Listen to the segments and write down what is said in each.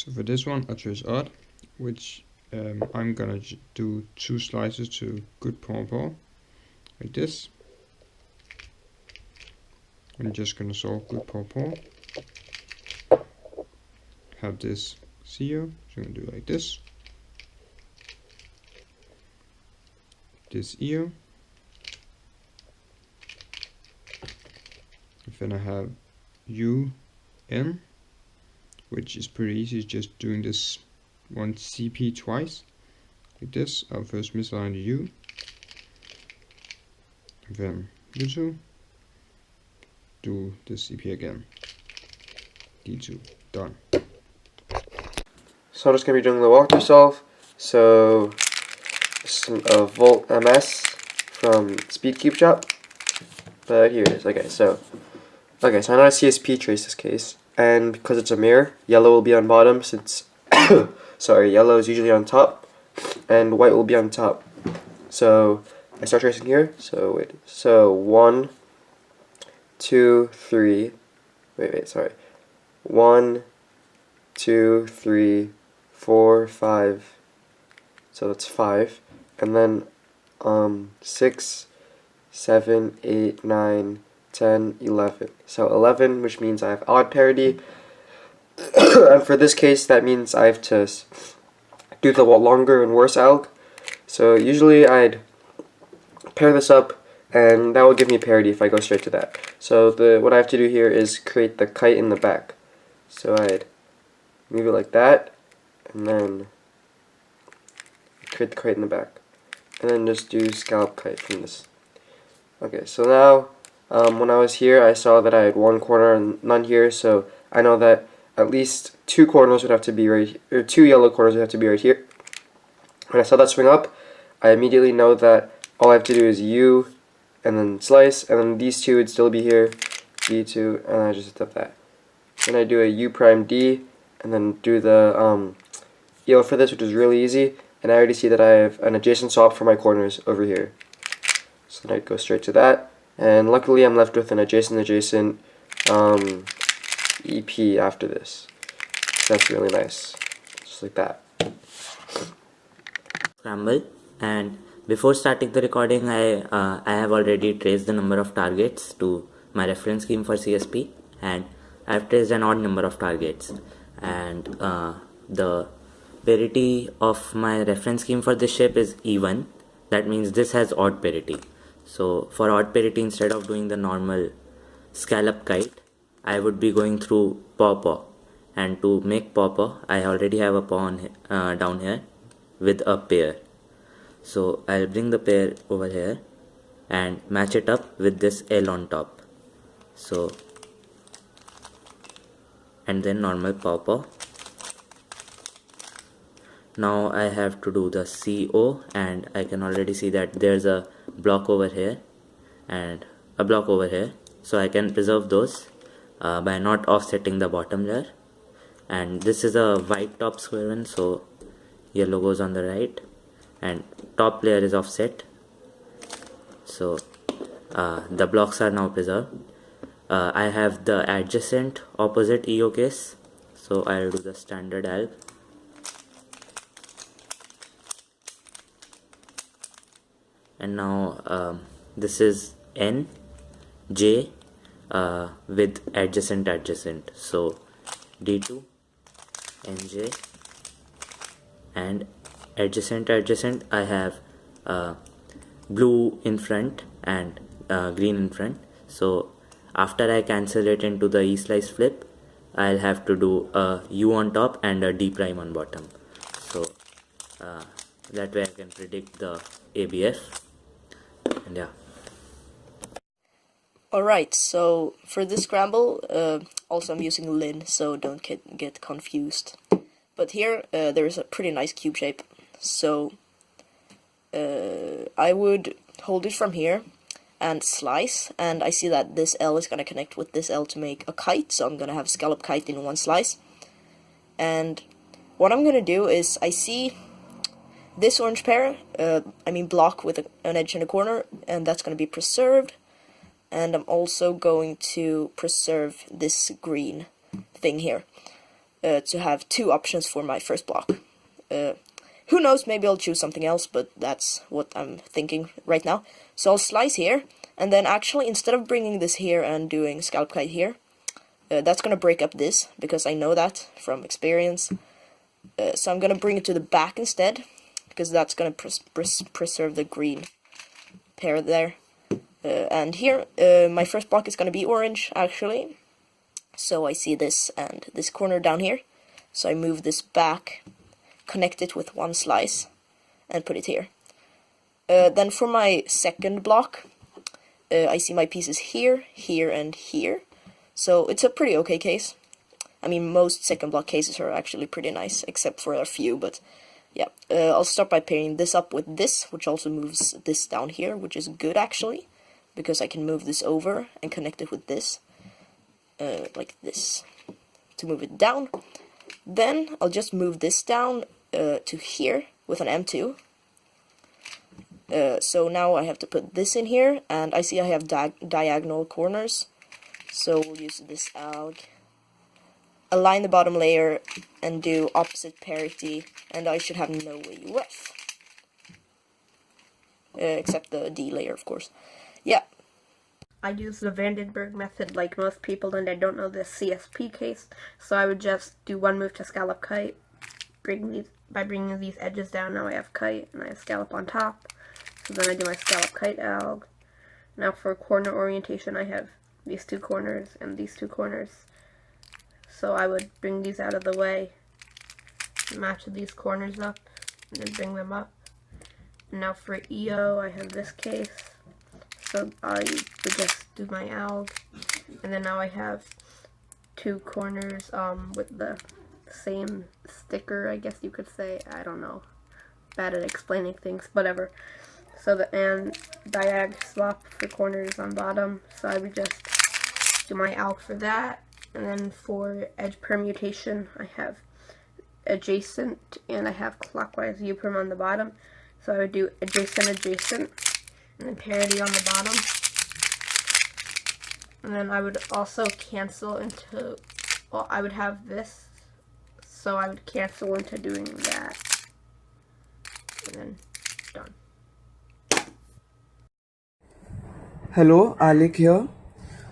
So for this one I choose odd, which I'm gonna do 2 slices to good paw like this. I'm just gonna solve good paw. Have this 0, so I'm gonna do like this. This ear. Then I have UN, which is pretty easy, just doing this one CP twice, like this. I'll first misalign the U, and then U2, do the CP again, D2, done. So I'm just going to be doing the walkthrough solve. So some Volt MS from Speed Cube Shop, but here it is. Okay, so I know a CSP trace this case, and because it's a mirror, yellow will be on bottom since sorry, yellow is usually on top, and white will be on top. So I start tracing here. So 1, 2, 3. Sorry. 1, 2, 3, 4, 5. So that's 5, and then 6, 7, 8, 9, 10, 11. So 11, which means I have odd parity. And for this case, that means I have to do the longer and worse alg. So usually I'd pair this up, and that will give me parity if I go straight to that. So what I have to do here is create the kite in the back. So I'd move it like that, and then create the kite in the back, and then just do scallop kite from this. Okay, so now when I was here, I saw that I had 1 corner and none here, so I know that at least 2 corners would have to be right, or 2 yellow corners would have to be right here. When I saw that swing up, I immediately know that all I have to do is U, and then slice, and then these 2 would still be here, D2, and I just step that. Then I do a U prime D, and then do the EL for this, which is really easy, and I already see that I have an adjacent swap for my corners over here. So then I'd go straight to that, and luckily I'm left with an adjacent EP after this. That's really nice, just like that. Scramble, and before starting the recording, I have already traced the number of targets to my reference scheme for CSP, and I have traced an odd number of targets, and the parity of my reference scheme for this shape is even. That means this has odd parity. So for odd parity, instead of doing the normal scallop kite, I would be going through paw, and to make paw, I already have a paw on, down here with a pair. So I'll bring the pair over here and match it up with this L on top. So, and then normal paw. Now I have to do the CO, and I can already see that there's a block over here and a block over here, so I can preserve those by not offsetting the bottom layer. And this is a white top SQUARE-1, so yellow goes on the right, and top layer is offset, so the blocks are now preserved. I have the adjacent opposite EO case, so I'll do the standard alg. And now this is N, J with adjacent, so D2, NJ, and adjacent I have blue in front and green in front. So after I cancel it into the E slice flip, I'll have to do a U on top and a D prime on bottom. So that way I can predict the ABF, and yeah. Alright, so for this scramble, also I'm using Lin, so don't get confused. But here, there is a pretty nice cube shape, so I would hold it from here and slice, and I see that this L is going to connect with this L to make a kite, so I'm going to have scallop kite in one slice. And what I'm going to do is, I see this orange pair, block with an edge in a corner, and that's going to be preserved. And I'm also going to preserve this green thing here. to have 2 options for my first block. Who knows, maybe I'll choose something else, but that's what I'm thinking right now. So I'll slice here, and then actually instead of bringing this here and doing scallop kite here, that's gonna break up this, because I know that from experience. So I'm gonna bring it to the back instead, because that's gonna preserve the green pair there. And here, my first block is gonna be orange, actually. So I see this and this corner down here. So I move this back, connect it with 1 slice, and put it here. Then for my second block, I see my pieces here, here, and here. So it's a pretty okay case. I mean, most second block cases are actually pretty nice, except for a few, but yeah. I'll start by pairing this up with this, which also moves this down here, which is good actually, because I can move this over and connect it with this. Like this, to move it down. Then I'll just move this down to here with an M2. So now I have to put this in here, and I see I have diagonal corners. So we'll use this alg, align the bottom layer, and do opposite parity, and I should have no UF. Except the D layer, of course. Yeah. I use the Vandenberg method like most people, and I don't know this CSP case, so I would just do 1 move to scallop kite. By bringing these edges down, now I have kite, and I have scallop on top. So then I do my scallop kite alg. Now for corner orientation, I have these 2 corners and these 2 corners. So I would bring these out of the way, match these corners up, and then bring them up. And now for EO, I have this case. So I would just do my alg, and then now I have 2 corners with the same sticker, I guess you could say. I don't know. Bad at explaining things, whatever. So and diag swap for corners on bottom. So I would just do my alg for that, and then for edge permutation, I have adjacent and I have clockwise U-perm on the bottom. So I would do adjacent, adjacent, and then parity on the bottom. And then I would also cancel into, well, I would have this, so I would cancel into doing that. And then done. Hello, Alaik here.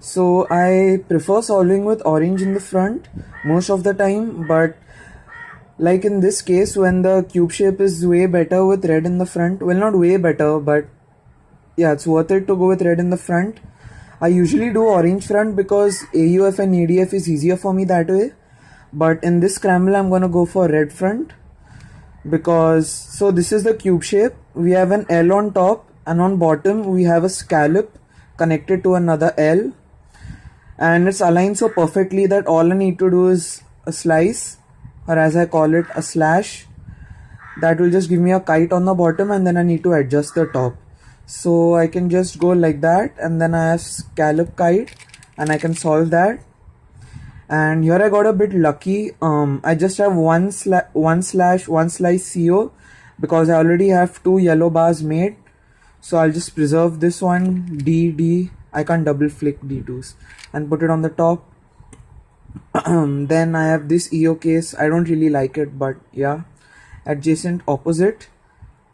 So I prefer solving with orange in the front most of the time, but like in this case, when the cube shape is way better with red in the front, well, not way better, but yeah, it's worth it to go with red in the front. I usually do orange front because AUF and ADF is easier for me that way. But in this scramble, I'm gonna go for red front because, so this is the cube shape. We have an L on top, and on bottom we have a scallop connected to another L. And it's aligned so perfectly that all I need to do is a slice, or as I call it, a slash. That will just give me a kite on the bottom, and then I need to adjust the top. So I can just go like that, and then I have scallop kite, and I can solve that. And here I got a bit lucky. I just have one slice CO because I already have 2 yellow bars made. So I'll just preserve this one, D. I can't double flick D2s, and put it on the top. Then I have this EO case. I don't really like it, but yeah, adjacent, opposite.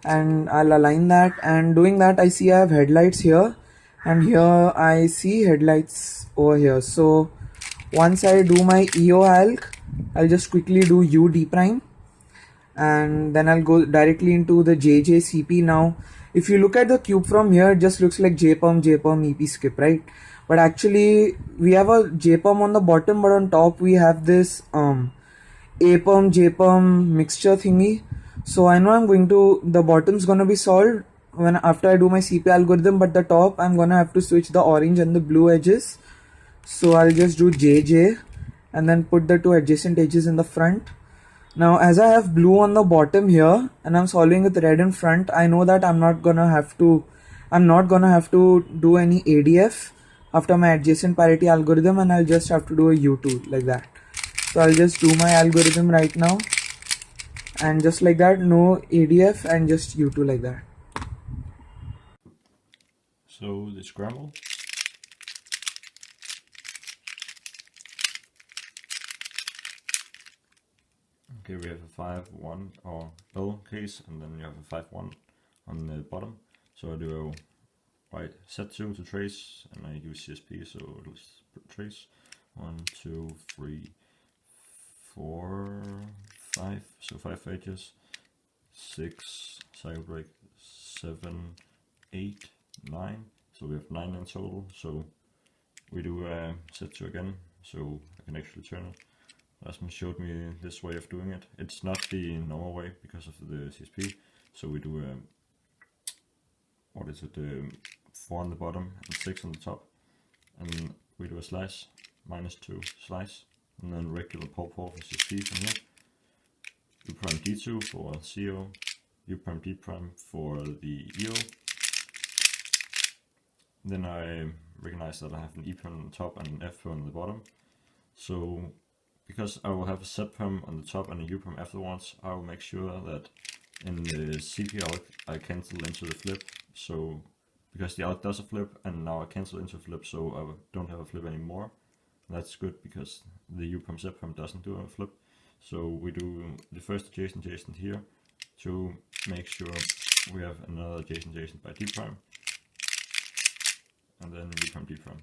And I'll align that, and doing that I see I have headlights here, and here I see headlights over here. So once I do my EO alg, I'll just quickly do U D prime, and then I'll go directly into the JJCP. Now if you look at the cube from here, it just looks like JPerm EP skip, right? But actually we have a JPerm on the bottom, but on top we have this APerm JPerm mixture thingy. So I know the bottom's gonna be solved after I do my CP algorithm, but the top I'm gonna have to switch the orange and the blue edges. So I'll just do JJ and then put the 2 adjacent edges in the front. Now as I have blue on the bottom here and I'm solving with red in front, I know that I'm not gonna have to do any ADF after my adjacent parity algorithm, and I'll just have to do a U2 like that. So I'll just do my algorithm right now, and just like that, no ADF, and just U2 like that. So the scramble. Okay, we have a 5-1 or L case, and then you have a 5-1 on the bottom. So I do a right set2 to trace, and I use CSP, so it'll trace 1, 2, 3, 4, 5. So 5 edges, 6 cycle break, 7, 8, 9. So we have 9 in total. So we do set2 again, so I can actually turn it. Rasmus showed me this way of doing it. It's not the normal way because of the CSP. So we do what is it? 4 on the bottom and 6 on the top, and we do a slice, -2 slice, and then regular pop for CSP from here. U prime D2 for CO, U prime D prime for the EO. Then I recognize that I have an E perm on the top and an F perm on the bottom. So because I will have a Z perm on the top and a U perm afterwards, I will make sure that in the CP alg I cancel into the flip. So because the alg does a flip and now I cancel into a flip, so I don't have a flip anymore. And that's good because the U perm Z perm doesn't do a flip. So we do the first adjacent here to make sure we have another adjacent by D prime, and then U prime D prime.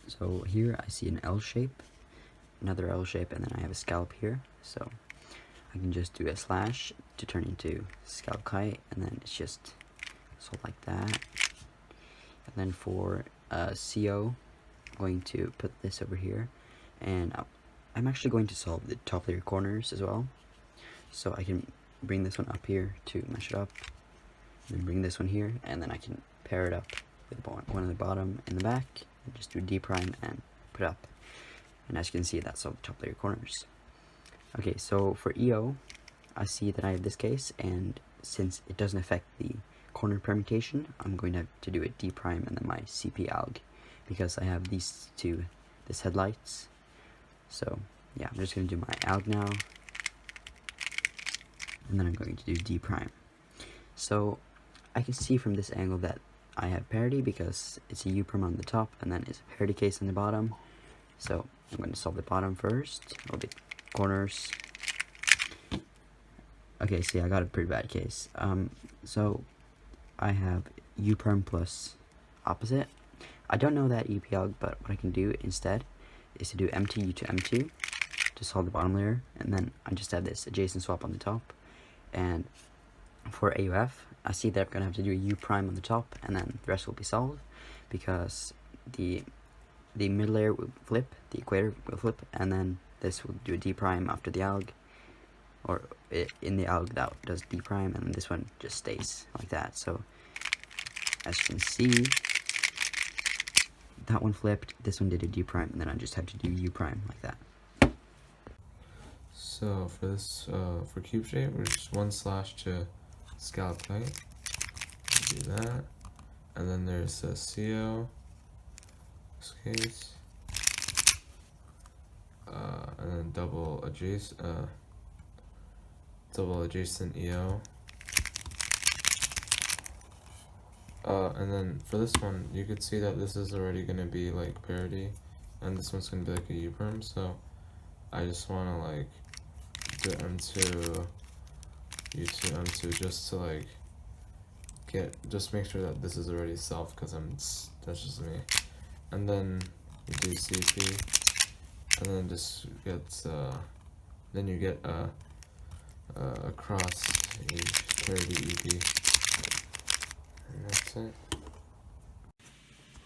So here I see an L shape, another L shape, and then I have a scallop here. So I can just do a slash to turn into scallop kite, and then it's just so like that. And then for CO, I'm going to put this over here, and I'm actually going to solve the top layer corners as well. So I can bring this one up here to mesh it up, and then bring this one here, and then I can pair it up with one on the bottom and the back, and just do D prime and put it up. And as you can see, that's all the top layer corners. Okay, so for EO, I see that I have this case, and since it doesn't affect the corner permutation, I'm going to have to do a D prime and then my CP alg, because I have these two, this headlights. So yeah, I'm just going to do my alg now, and then I'm going to do D prime. So I can see from this angle that I have parity because it's a U perm on the top and then it's a parity case on the bottom. So I'm going to solve the bottom first, or the corners. Okay, see, I got a pretty bad case. So I have U perm plus opposite. I don't know that EP alg, but what I can do instead is to do M2 to M2 to solve the bottom layer, and then I just have this adjacent swap on the top. And for AUF, I see that I'm gonna have to do a U prime on the top, and then the rest will be solved because the mid layer will flip, the equator will flip, and then this will do a D prime after the alg, or in the alg that does D prime, and this one just stays like that. So as you can see, that one flipped, this one did a D prime, and then I just have to do U prime like that. So for this, for cube shape, we're just one slash to scallop kite. Do that, and then there's a CO, this case, and then double adjacent EO. And then for this one, you could see that this is already gonna be like parity, and this one's gonna be like a U perm. So I just wanna like do M2, U2, M2, just to like just make sure that this is already self, because that's just me. And then you do CP, and then just gets then you get a cross parity EP, and that's it.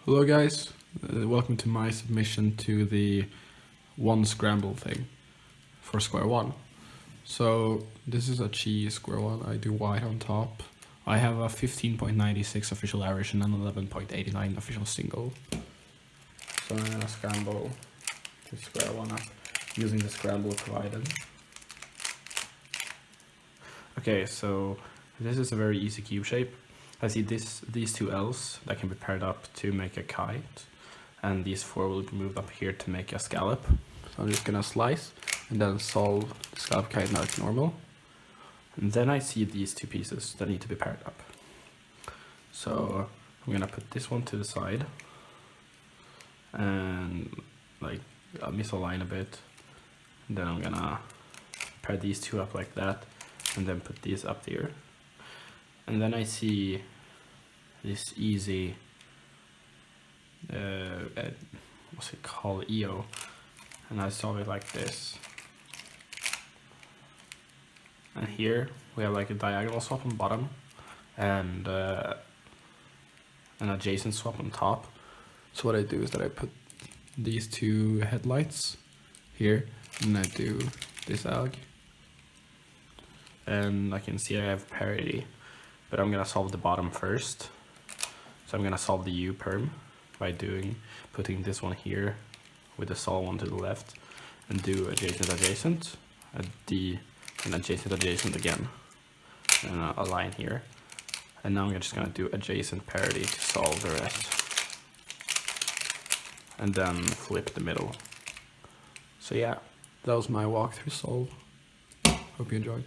Hello guys, welcome to my submission to the one scramble thing for SQUARE-1. So this is a cheese SQUARE-1. I do white on top. I have a 15.96 official average and an 11.89 official single. So I'm gonna scramble to SQUARE-1 up using the scramble provided. Okay, so this is a very easy cube shape. I see these two L's that can be paired up to make a kite, and these four will be moved up here to make a scallop. So I'm just gonna slice and then solve the scallop kite like normal. And then I see these two pieces that need to be paired up. So I'm gonna put this one to the side and like I'll misalign a bit, Then I'm gonna pair these two up like that, and then put these up here. And then I see this easy, what's it called, EO, and I solve it like this. And here we have like a diagonal swap on bottom, and an adjacent swap on top. So what I do is that I put these two headlights here, and I do this alg, and I can see I have parity, but I'm gonna solve the bottom first. So I'm gonna solve the U perm by putting this one here with the sol one to the left, and do adjacent adjacent, and adjacent adjacent again, and a line here. And now I'm just gonna do adjacent parity to solve the rest, and then flip the middle. So yeah, that was my walkthrough solve. Hope you enjoyed.